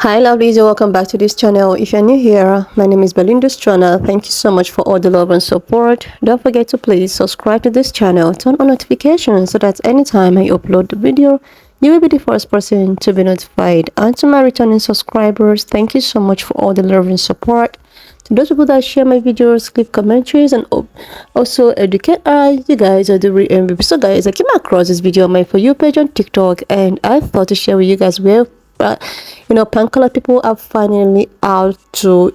Hi lovelies, and welcome back to this channel. If you're new here, my name is Belinda Strana. Thank you so much for all the love and support. Don't forget to please subscribe to this channel, turn on notifications so that anytime I upload the video, you will be the first person to be notified. And to my returning subscribers, thank you so much for all the love and support. To those people that share my videos, leave commentaries, and also educate us, you guys are the real MVP. So guys, I came across this video on my For You page on TikTok, and I thought to share with you guys where Pe.Ple people are finally out to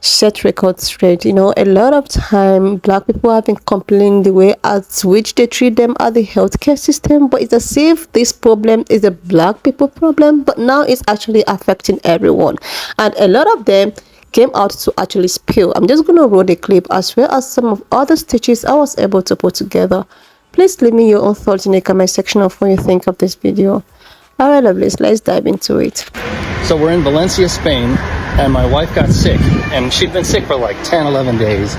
set records straight. A lot of time black people have been complaining the way at which they treat them at the healthcare system, but it's as if this problem is a black people problem, but now it's actually affecting everyone, and a lot of them came out to actually spill. I'm just gonna roll the clip as well as some of other stitches I was able to put together. Please leave me your own thoughts in the comment section of what you think of this video. Alright lovelies, let's dive into it. So we're in Valencia, Spain, and my wife got sick, and she'd been sick for like 10-11 days.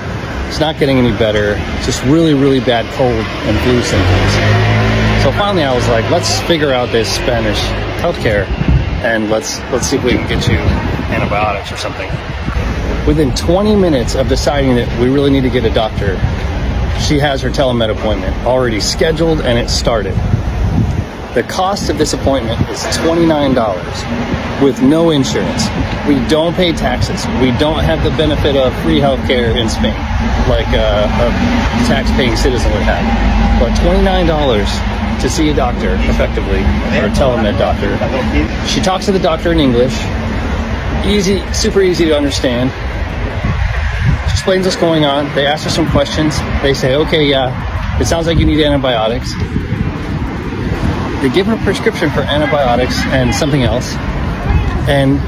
It's not getting any better, just really bad cold and flu symptoms. So finally I was like, let's figure out this Spanish healthcare, and let's see if we can get you antibiotics or something. Within 20 minutes of deciding that we really need to get a doctor, she has her telemed appointment already scheduled, and it started. The cost of this appointment is $29 with no insurance. We don't pay taxes. We don't have the benefit of free healthcare in Spain like a tax-paying citizen would have. But $29 to see a doctor effectively, or a telemed doctor. She talks to the doctor in English. Easy, super easy to understand. She explains what's going on. They ask her some questions. They say, okay, yeah, it sounds like you need antibiotics. They give her a prescription for antibiotics and something else. And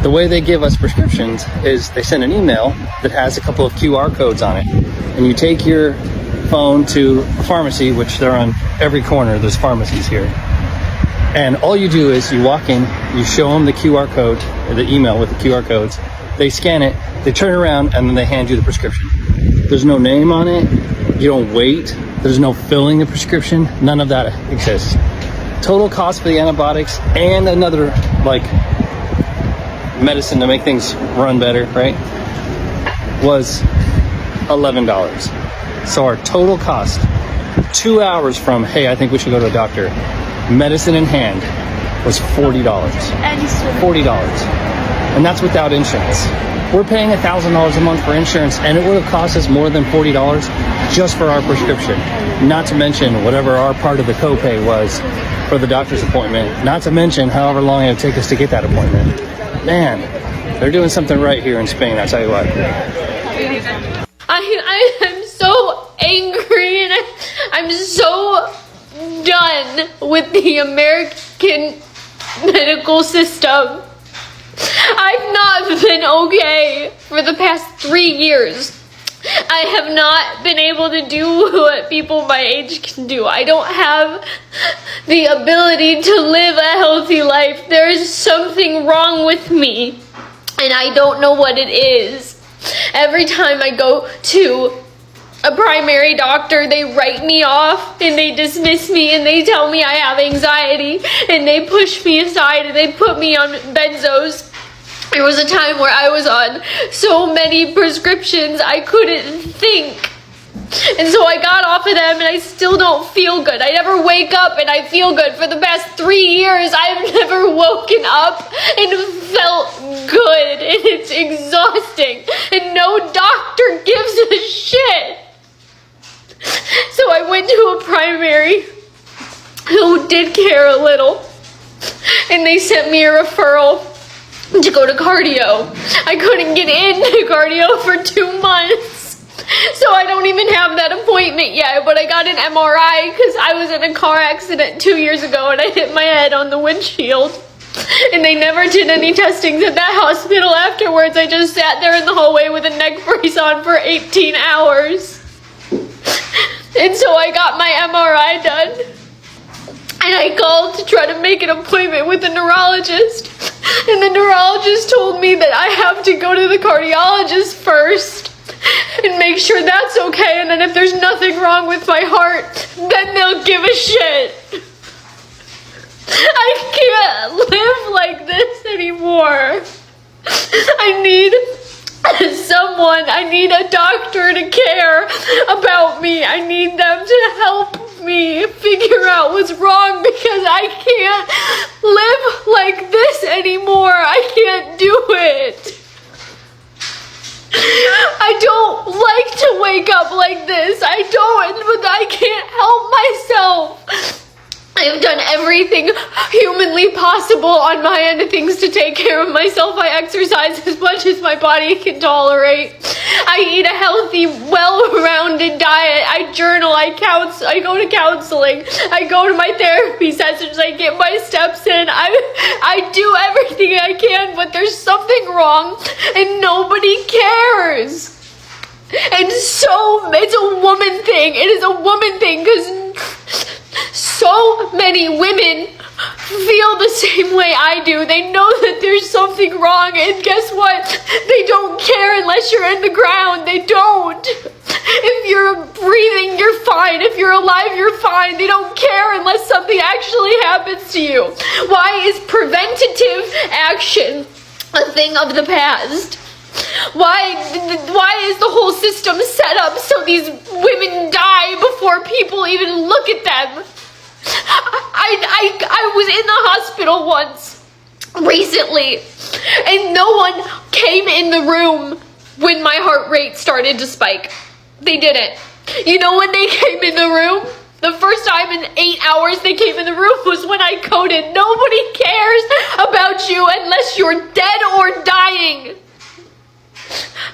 the way they give us prescriptions is they send an email that has a couple of QR codes on it. And you take your phone to a pharmacy, which they're on every corner. There's pharmacies here. And all you do is you walk in, you show them the QR code, or the email with the QR codes. They scan it, they turn around, and then they hand you the prescription. There's no name on it. You don't wait. There's no filling the prescription. None of that exists. Total cost for the antibiotics and another medicine to make things run better, right, was $11. So our total cost, 2 hours from, hey, I think we should go to a doctor, medicine in hand, was $40. $40. And that's without insurance. We're paying $1,000 a month for insurance, and it would have cost us more than $40 just for our prescription. Not to mention whatever our part of the copay was for the doctor's appointment. Not to mention however long it would take us to get that appointment. Man, they're doing something right here in Spain, I'll tell you what. I am so angry, and I'm so done with the American medical system. I've not been okay for the past 3 years. I have not been able to do what people my age can do. I don't have the ability to live a healthy life. There is something wrong with me, and I don't know what it is. Every time I go to a primary doctor, they write me off and they dismiss me and they tell me I have anxiety and they push me aside and they put me on benzos. There was a time where I was on so many prescriptions I couldn't think. And so I got off of them and I still don't feel good. I never wake up and I feel good. For the past 3 years, I've never woken up and felt good. And it's exhausting. And no doctor gives a shit. So I went to a primary who did care a little. And they sent me a referral to go to cardio. I couldn't get into cardio for 2 months. So I don't even have that appointment yet, but I got an MRI because I was in a car accident 2 years ago and I hit my head on the windshield. And they never did any testings at that hospital afterwards. I just sat there in the hallway with a neck brace on for 18 hours. And so I got my MRI done. And I called to try to make an appointment with a neurologist. And the neurologist told me that I have to go to the cardiologist first and make sure that's okay, and then if there's nothing wrong with my heart, then they'll give a shit. I can't live like this anymore. I need someone. I need a doctor to care about me. I need them to help me figure out what's wrong because I can't live like this anymore. I can't do it. I don't like to wake up like this. I don't, but I can't help myself. I have done everything humanly possible on my end of things to take care of myself. I exercise as much as my body can tolerate. I eat a healthy, well-rounded diet. I journal. I go to counseling. I go to my therapy sessions. I get my steps in. I do everything I can, but there's something wrong and nobody cares. And so it's a woman thing. It is a woman thing because so many women feel the same way I do. They know that there's something wrong, and guess what? They don't care unless you're in the ground. They don't. If you're breathing, you're fine. If you're alive, you're fine. They don't care unless something actually happens to you. Why is preventative action a thing of the past? Why is the whole system set up so these women die before people even look at them? I was in the hospital once recently, and no one came in the room when my heart rate started to spike. They didn't. You know when they came in the room? The first time in 8 hours they came in the room was when I coded. Nobody cares about you unless you're dead or dying.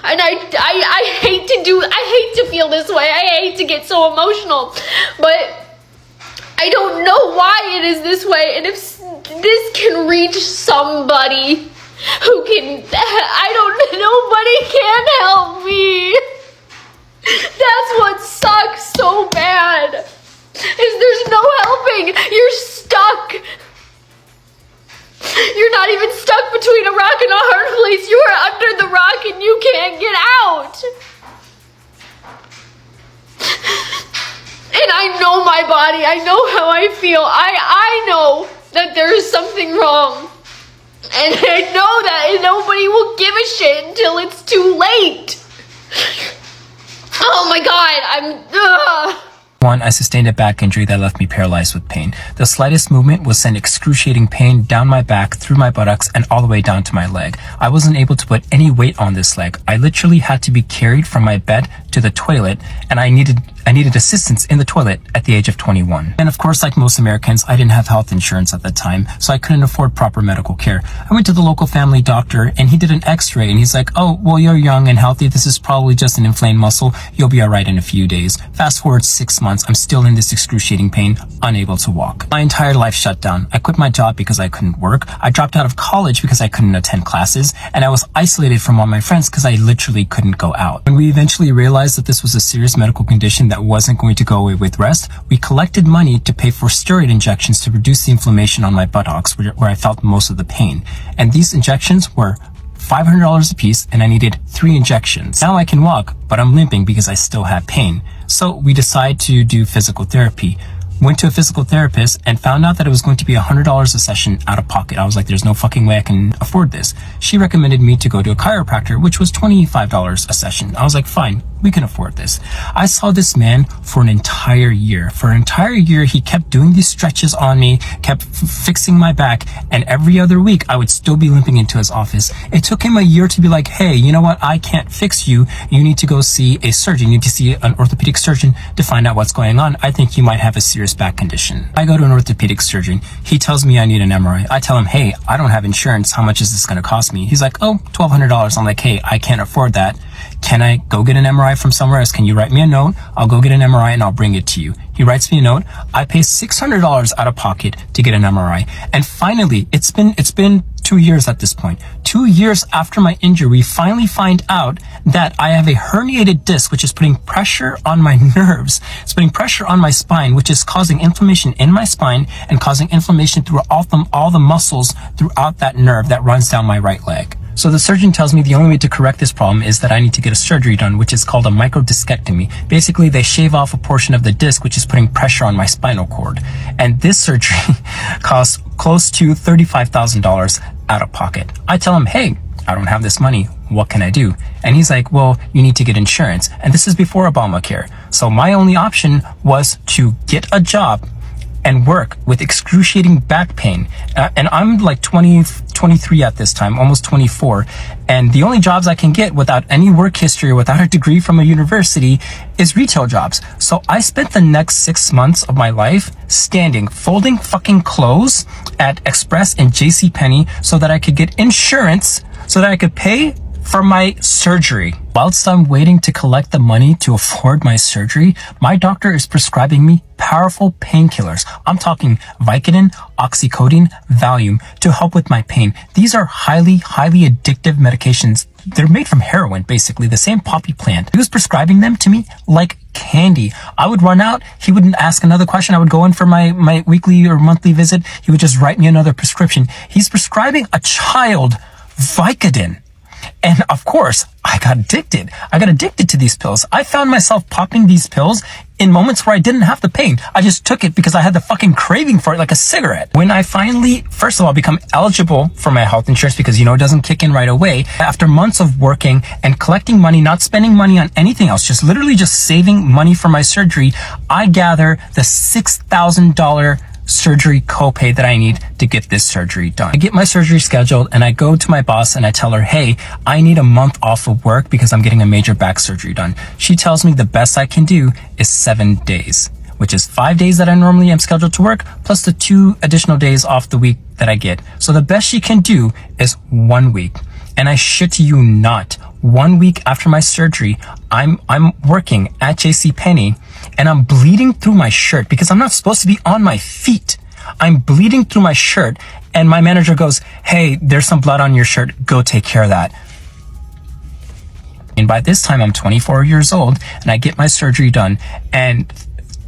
And I hate to feel this way. I hate to get so emotional, but I don't know why it is this way. And if this can reach somebody who can, nobody can help me. That's what sucks so bad, is there's no helping. You're stuck. You're not even stuck between a rock and a hard place. You are under the rock and you can't get out. And I know my body. I know how I feel. I know that there is something wrong. And I know that nobody will give a shit until it's too late. Oh my God, One, I sustained a back injury that left me paralyzed with pain. The slightest movement would send excruciating pain down my back, through my buttocks, and all the way down to my leg. I wasn't able to put any weight on this leg. I literally had to be carried from my bed to the toilet, and I needed assistance in the toilet at the age of 21. And of course, like most Americans, I didn't have health insurance at the time, so I couldn't afford proper medical care. I went to the local family doctor, and he did an x-ray, and he's like, oh, well, you're young and healthy. This is probably just an inflamed muscle. You'll be all right in a few days. Fast forward 6 months, I'm still in this excruciating pain, unable to walk. My entire life shut down. I quit my job because I couldn't work. I dropped out of college because I couldn't attend classes, and I was isolated from all my friends because I literally couldn't go out. When we eventually realized that this was a serious medical condition that wasn't going to go away with rest, we collected money to pay for steroid injections to reduce the inflammation on my buttocks where I felt most of the pain. And these injections were $500 a piece, and I needed 3 injections. Now I can walk, but I'm limping because I still have pain. So we decided to do physical therapy. Went to a physical therapist and found out that it was going to be $100 a session out of pocket. I was like, there's no fucking way I can afford this. She recommended me to go to a chiropractor, which was $25 a session. I was like, fine, we can afford this. I saw this man for an entire year. For an entire year, he kept doing these stretches on me, kept fixing my back, and every other week I would still be limping into his office. It took him a year to be like, hey, you know what? I can't fix you. You need to go see a surgeon. You need to see an orthopedic surgeon to find out what's going on. I think you might have a serious back condition. I go to an orthopedic surgeon. He tells me I need an MRI. I tell him, hey, I don't have insurance. How much is this going to cost me? He's like, oh, $1,200. I'm like, hey, I can't afford that. Can I go get an MRI from somewhere else? Can you write me a note? I'll go get an MRI and I'll bring it to you. He writes me a note. I pay $600 out of pocket to get an MRI. And finally, it's been 2 years at this point. 2 years after my injury, we finally find out that I have a herniated disc, which is putting pressure on my nerves. It's putting pressure on my spine, which is causing inflammation in my spine and causing inflammation through all the muscles throughout that nerve that runs down my right leg. So the surgeon tells me the only way to correct this problem is that I need to get a surgery done, which is called a microdiscectomy. Basically, they shave off a portion of the disc, which is putting pressure on my spinal cord. And this surgery costs close to $35,000 out of pocket. I tell him, hey, I don't have this money. What can I do? And he's like, well, you need to get insurance. And this is before Obamacare. So my only option was to get a job and work with excruciating back pain. And I'm like 23 at this time, almost 24. And the only jobs I can get without any work history or without a degree from a university is retail jobs. So I spent the next 6 months of my life standing, folding fucking clothes at Express and JCPenney so that I could get insurance so that I could pay for my surgery. Whilst I'm waiting to collect the money to afford my surgery, my doctor is prescribing me powerful painkillers. I'm talking Vicodin, oxycodone, Valium to help with my pain. These are highly addictive medications. They're made from heroin, basically, the same poppy plant. He was prescribing them to me like candy. I would run out. He wouldn't ask another question. I would go in for my weekly or monthly visit. He would just write me another prescription. He's prescribing a child Vicodin. And of course, I got addicted. I got addicted to these pills. I found myself popping these pills in moments where I didn't have the pain. I just took it because I had the fucking craving for it like a cigarette. When I finally, first of all, become eligible for my health insurance, because it doesn't kick in right away, after months of working and collecting money, not spending money on anything else, just literally just saving money for my surgery, I gather the $6,000 surgery copay that I need to get this surgery done. I get my surgery scheduled and I go to my boss and I tell her, hey, I need a month off of work because I'm getting a major back surgery done. She tells me the best I can do is 7 days, which is 5 days that I normally am scheduled to work, plus the 2 additional days off the week that I get. So the best she can do is 1 week. And I shit you not, 1 week after my surgery, I'm working at JCPenney and I'm bleeding through my shirt because I'm not supposed to be on my feet. I'm bleeding through my shirt and my manager goes, hey, there's some blood on your shirt. Go take care of that. And by this time, I'm 24 years old and I get my surgery done. And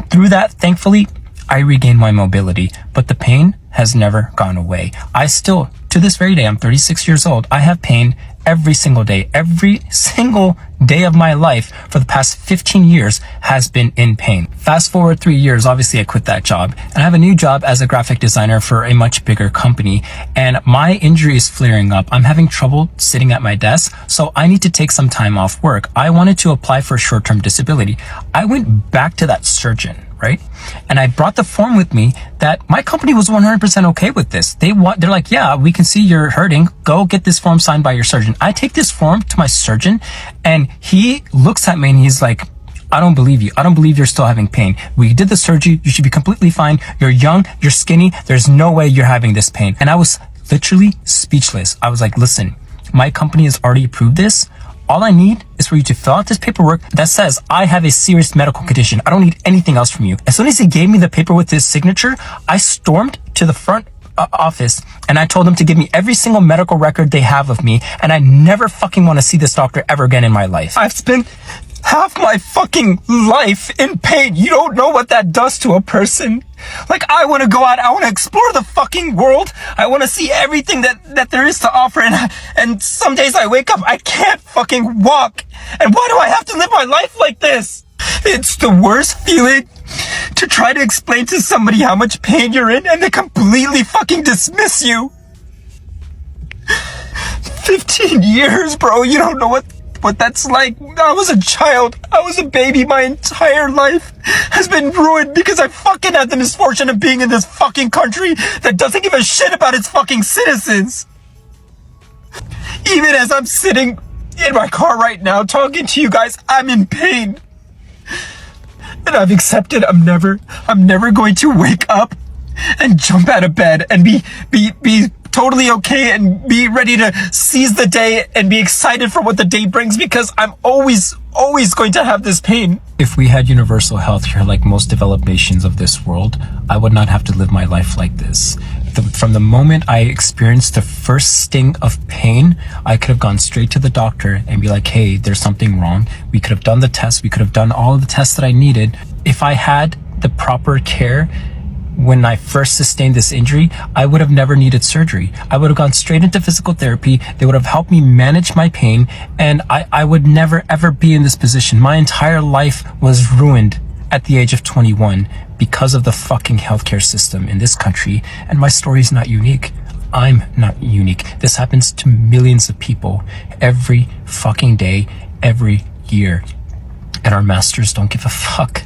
through that, thankfully, I regained my mobility, but the pain has never gone away. I still, to this very day, I'm 36 years old. I have pain every single day. Every single day of my life for the past 15 years has been in pain. Fast forward 3 years, obviously I quit that job and I have a new job as a graphic designer for a much bigger company. And my injury is flaring up. I'm having trouble sitting at my desk, so I need to take some time off work. I wanted to apply for short-term disability. I went back to that surgeon, right? And I brought the form with me that my company was 100% okay with this. They're like, yeah, we can see you're hurting. Go get this form signed by your surgeon. I take this form to my surgeon and he looks at me and he's like, I don't believe you. I don't believe you're still having pain. We did the surgery. You should be completely fine. You're young. You're skinny. There's no way you're having this pain. And I was literally speechless. I was like, listen, my company has already approved this. All I need is for you to fill out this paperwork that says I have a serious medical condition. I don't need anything else from you. As soon as he gave me the paper with his signature, I stormed to the front office and I told them to give me every single medical record they have of me, and I never fucking want to see this doctor ever again in my life. I've spent half my fucking life in pain. You don't know what that does to a person. Like, I want to go out, I want to explore the fucking world. I want to see everything that there is to offer. And some days I wake up, I can't fucking walk. And why do I have to live my life like this? It's the worst feeling to try to explain to somebody how much pain you're in and they completely fucking dismiss you. 15 years, bro. You don't know what that's like. I was a child. I was a baby. My entire life has been ruined because I fucking had the misfortune of being in this fucking country that doesn't give a shit about its fucking citizens. Even as I'm sitting in my car right now talking to you guys, I'm in pain. And I've accepted I'm never going to wake up and jump out of bed and be totally okay and be ready to seize the day and be excited for what the day brings, because I'm always going to have this pain. If we had universal health care like most developed nations of this world, I would not have to live my life like this. From the moment I experienced the first sting of pain, I could have gone straight to the doctor and be like, hey, there's something wrong. We could have done the test. We could have done all of the tests that I needed. If I had the proper care when I first sustained this injury, I would have never needed surgery. I would have gone straight into physical therapy. They would have helped me manage my pain, and I would never ever be in this position. My entire life was ruined at the age of 21 because of the fucking healthcare system in this country, and my story is not unique. I'm not unique. This happens to millions of people every fucking day, every year. And our masters don't give a fuck.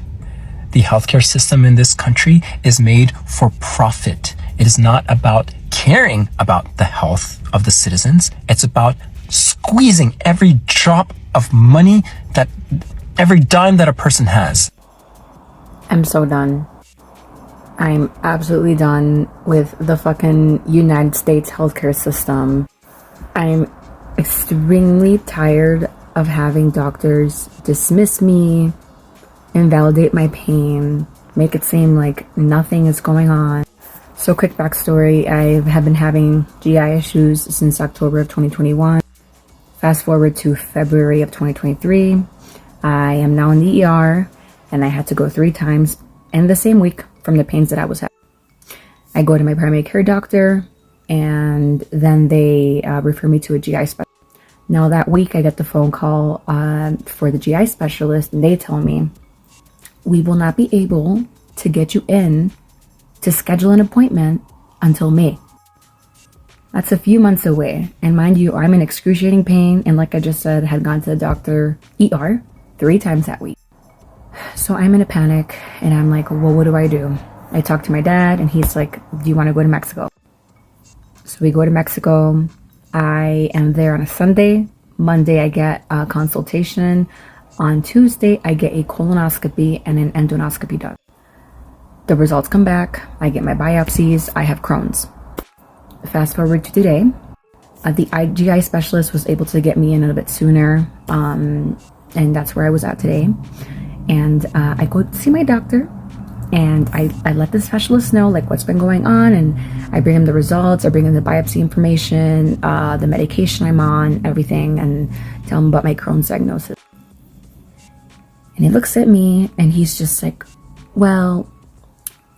The healthcare system in this country is made for profit. It is not about caring about the health of the citizens. It's about squeezing every drop of money every dime that a person has. I'm so done. I'm absolutely done with the fucking United States healthcare system. I'm extremely tired of having doctors dismiss me, invalidate my pain, make it seem like nothing is going on. So quick backstory, I have been having GI issues since October of 2021. Fast forward to February of 2023. I am now in the ER, and I had to go 3 times in the same week from the pains that I was having. I go to my primary care doctor, and then they refer me to a GI specialist. Now that week, I get the phone call for the GI specialist, and they tell me, we will not be able to get you in to schedule an appointment until May. That's a few months away. And mind you, I'm in excruciating pain, and like I just said, had gone to the doctor ER 3 times that week. So I'm in a panic, and I'm like, well, what do I do? I talk to my dad, and he's like, do you want to go to Mexico? So we go to Mexico. I am there on a Sunday. Monday, I get a consultation. On Tuesday, I get a colonoscopy and an endoscopy done. The results come back. I get my biopsies. I have Crohn's. Fast forward to today. The GI specialist was able to get me in a little bit sooner, and that's where I was at today. And I go to see my doctor, and I let the specialist know like what's been going on, and I bring him the results, I bring him the biopsy information, the medication I'm on, everything, and tell him about my Crohn's diagnosis. And he looks at me, and he's just like, well,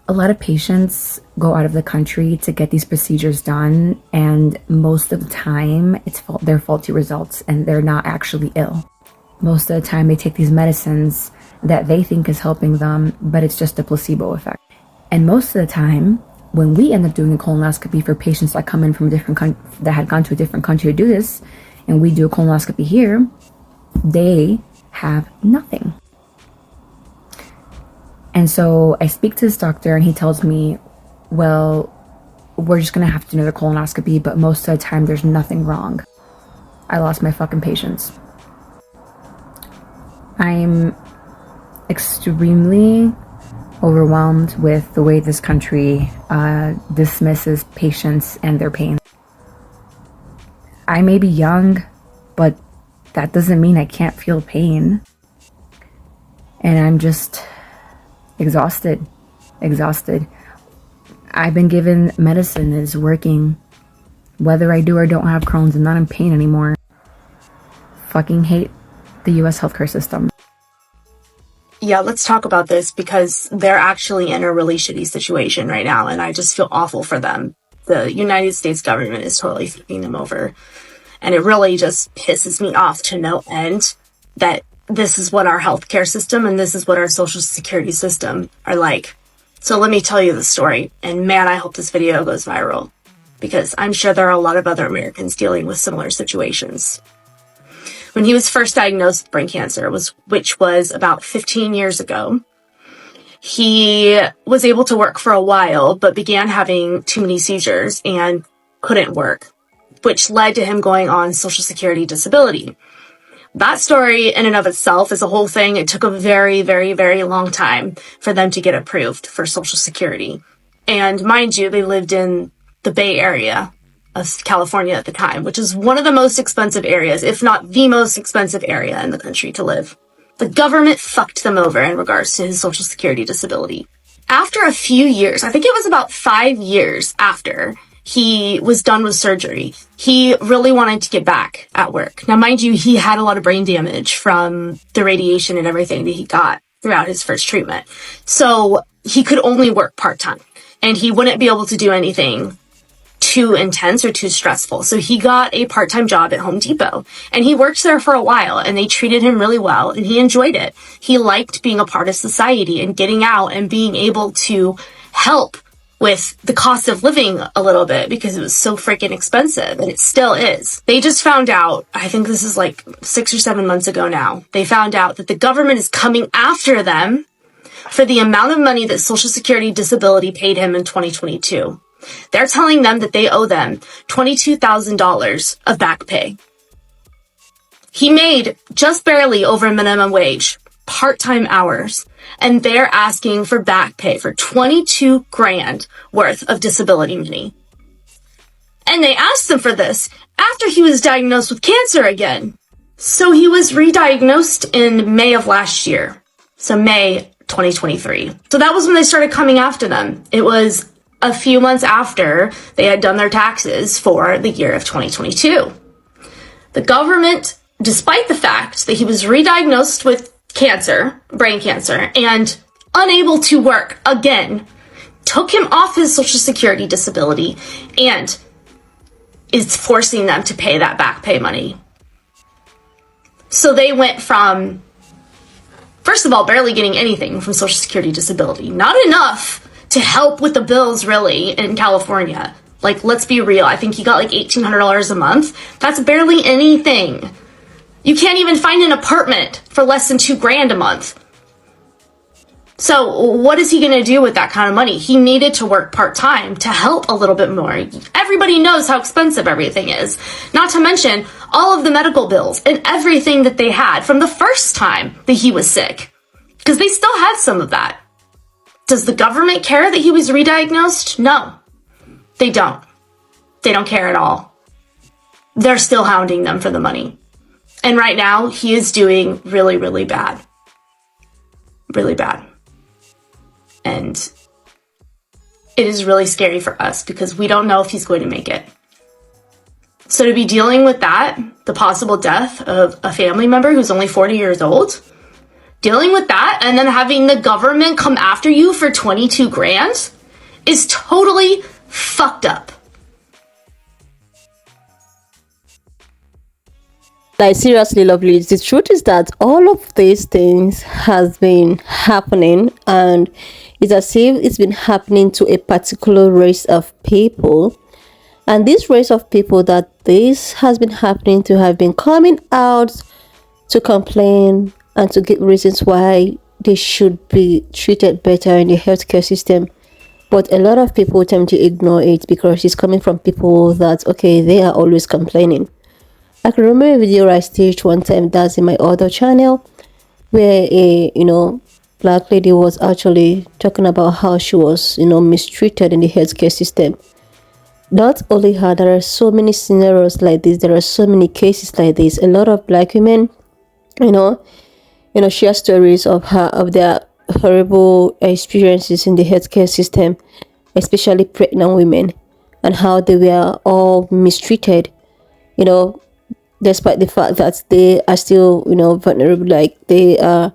a lot of patients go out of the country to get these procedures done, and most of the time they're faulty results, and they're not actually ill. Most of the time they take these medicines that they think is helping them, but it's just a placebo effect. And most of the time, when we end up doing a colonoscopy for patients that come in from that had gone to a different country to do this, and we do a colonoscopy here, they have nothing. And so I speak to this doctor, and he tells me, well, we're just gonna have to do another colonoscopy, but most of the time there's nothing wrong. I lost my fucking patience. I'm extremely overwhelmed with the way this country dismisses patients and their pain. I may be young, but that doesn't mean I can't feel pain. And I'm just exhausted. I've been given medicine that is working. Whether I do or don't have Crohn's, I'm not in pain anymore. Fucking hate the US healthcare system. Yeah, let's talk about this because they're actually in a really shitty situation right now, and I just feel awful for them. The United States government is totally fucking them over. And it really just pisses me off to no end that this is what our healthcare system and this is what our social security system are like. So let me tell you the story. And man, I hope this video goes viral because I'm sure there are a lot of other Americans dealing with similar situations. When he was first diagnosed with brain cancer, which was about 15 years ago, he was able to work for a while, but began having too many seizures and couldn't work, which led to him going on Social Security disability. That story in and of itself is a whole thing. It took a very, very, very long time for them to get approved for Social Security. And mind you, they lived in the Bay Area of California at the time, which is one of the most expensive areas, if not the most expensive area in the country to live. The government fucked them over in regards to his Social Security disability. After a few years, I think it was about 5 years after he was done with surgery, he really wanted to get back at work. Now, mind you, he had a lot of brain damage from the radiation and everything that he got throughout his first treatment. So he could only work part-time. and he wouldn't be able to do anything too intense or too stressful. So he got a part-time job at Home Depot, and he worked there for a while, and they treated him really well, and he enjoyed it. He liked being a part of society and getting out and being able to help with the cost of living a little bit, because it was so freaking expensive, and it still is. They just found out, I think this is like 6 or 7 months ago now, they found out that the government is coming after them for the amount of money that Social Security Disability paid him in 2022. They're telling them that they owe them $22,000 of back pay. He made just barely over minimum wage, part-time hours, and they're asking for back pay for 22 grand worth of disability money. And they asked him for this after he was diagnosed with cancer again. So he was re-diagnosed in May of last year. So May 2023. So that was when they started coming after them. It was a few months after they had done their taxes for the year of 2022. The government, despite the fact that he was re-diagnosed with cancer, brain cancer, and unable to work again, took him off his Social Security disability and is forcing them to pay that back pay money. So they went from, first of all, barely getting anything from Social Security disability, not enough to help with the bills really in California. Like, let's be real, I think he got like $1,800 a month. That's barely anything. You can't even find an apartment for less than $2 grand a month. So what is he going to do with that kind of money? He needed to work part-time to help a little bit more. Everybody knows how expensive everything is. Not to mention all of the medical bills and everything that they had from the first time that he was sick. Because they still had some of that. Does the government care that he was re-diagnosed? No, they don't. They don't care at all. They're still hounding them for the money. And right now, he is doing really, really bad. Really bad. And it is really scary for us because we don't know if he's going to make it. So to be dealing with that, the possible death of a family member who's only 40 years old, dealing with that and then having the government come after you for 22 grand is totally fucked up. Like, seriously, lovely. The truth is that all of these things has been happening, and it's as if it's been happening to a particular race of people. And this race of people that this has been happening to have been coming out to complain and to give reasons why they should be treated better in the healthcare system. But a lot of people tend to ignore it because it's coming from people that, okay, they are always complaining. I can remember a video I staged one time, that's in my other channel, where a black lady was actually talking about how she was mistreated in the healthcare system. Not only her, there are so many scenarios like this, there are so many cases like this. A lot of black women share stories of their horrible experiences in the healthcare system, especially pregnant women, and how they were all mistreated, despite the fact that they are still, vulnerable, like they are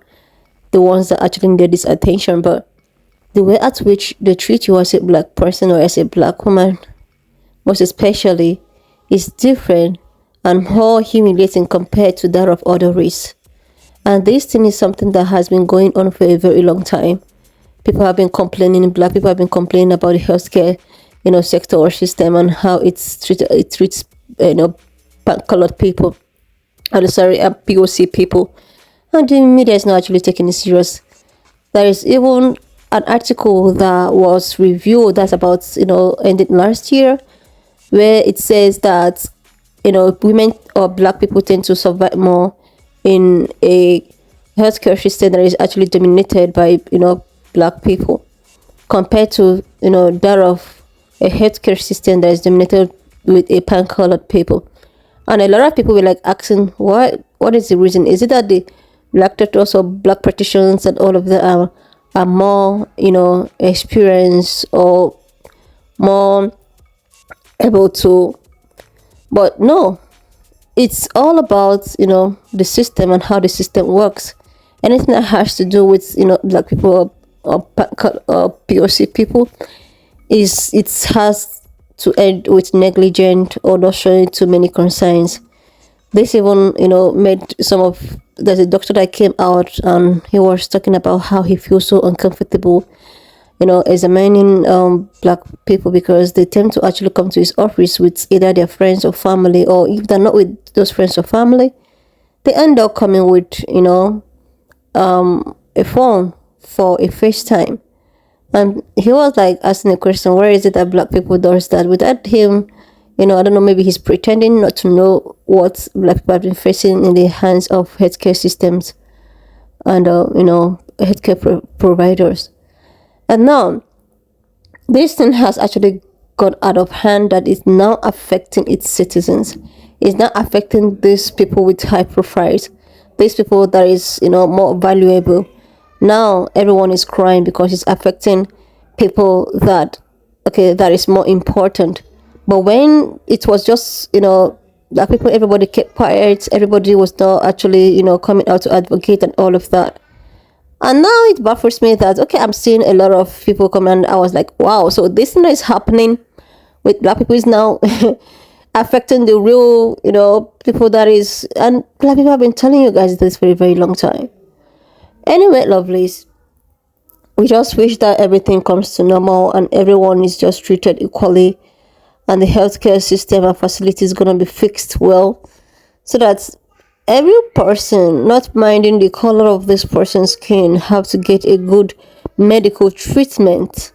the ones that actually need this attention. But the way at which they treat you as a black person or as a black woman, most especially, is different and more humiliating compared to that of other race. And this thing is something that has been going on for a very long time. People have been complaining, black people have been complaining about the healthcare, sector or system and how it treats, colored people, POC people, and the media is not actually taking it serious. There is even an article that was reviewed that's about ended last year, where it says that women or black people tend to survive more in a healthcare system that is actually dominated by black people compared to that of a healthcare system that is dominated with a pan-colored people. And a lot of people were like asking, what is the reason? Is it that the black doctors or black practitioners and all of them are more, experienced or more able to? But no, it's all about, the system and how the system works. Anything that has to do with, black people or POC people, is it has to end with negligent or not showing too many concerns. This even, made some of, there's a doctor that came out and he was talking about how he feels so uncomfortable, examining black people, because they tend to actually come to his office with either their friends or family, or if they're not with those friends or family, they end up coming with, a phone for a FaceTime. And he was like asking a question, where is it that black people does that? Without him, I don't know, maybe he's pretending not to know what black people have been facing in the hands of healthcare systems and, healthcare providers. And now, this thing has actually got out of hand, that is now affecting its citizens. It's now affecting these people with high profiles, these people that is, more valuable. Now everyone is crying because it's affecting people that, okay, that is more important. But when it was just, that people, everybody kept quiet, everybody was not actually, coming out to advocate and all of that. And now it baffles me that, okay, I'm seeing a lot of people come, and I was like, wow, so this thing is happening with black people is now affecting the real, people that is, and black people have been telling you guys this for a very long time. Anyway, lovelies, we just wish that everything comes to normal and everyone is just treated equally, and the healthcare system and facilities going to be fixed well, so that every person, not minding the color of this person's skin, have to get a good medical treatment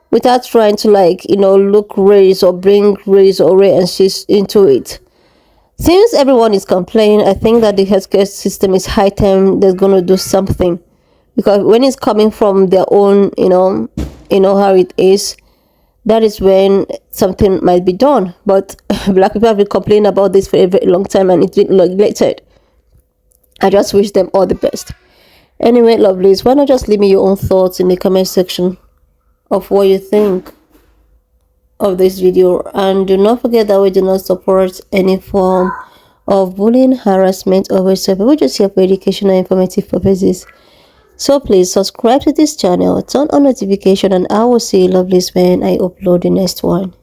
without trying to look race or bring race or race into it. Since everyone is complaining, I think that the healthcare system is high time they're going to do something, because when it's coming from their own, how it is, that is when something might be done. But black people have been complaining about this for a very long time, and it's been neglected. I just wish them all the best. Anyway, lovelies, why not just leave me your own thoughts in the comment section of what you think of this video, and do not forget that we do not support any form of bullying, harassment, or whatsoever. We just here for educational and informative purposes. So please subscribe to this channel, turn on notification, and I will see you lovelies when I upload the next one.